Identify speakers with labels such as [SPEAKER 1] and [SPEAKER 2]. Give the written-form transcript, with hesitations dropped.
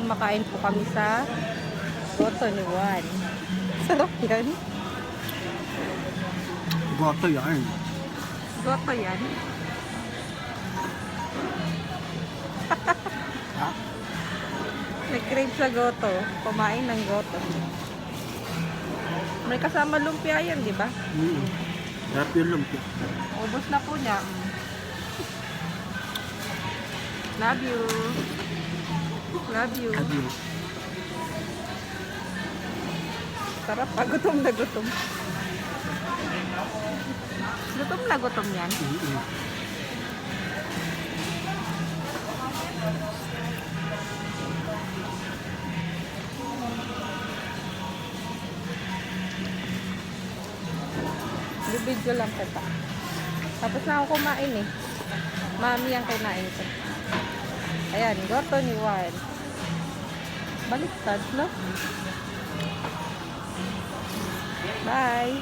[SPEAKER 1] kumakain po kami sa goto ni Juan. Sarap yan.
[SPEAKER 2] Goto yan.
[SPEAKER 1] Goto yan.
[SPEAKER 2] Ha?
[SPEAKER 1] Nag-crave sa goto. Kumain ng goto. May kasama lumpia yan, di ba?
[SPEAKER 2] Sarap yung lumpia.
[SPEAKER 1] Ubos na po niya. Love you. Love you.
[SPEAKER 2] Love you.
[SPEAKER 1] Sarap pa. Gutom na gutom. Gutom na gutom yan. Bibidyo lang kita. Tapos na ako kumain eh. Mami ang kinain ko. Ayan, goto ni Juan. Baliktad, no? Bye!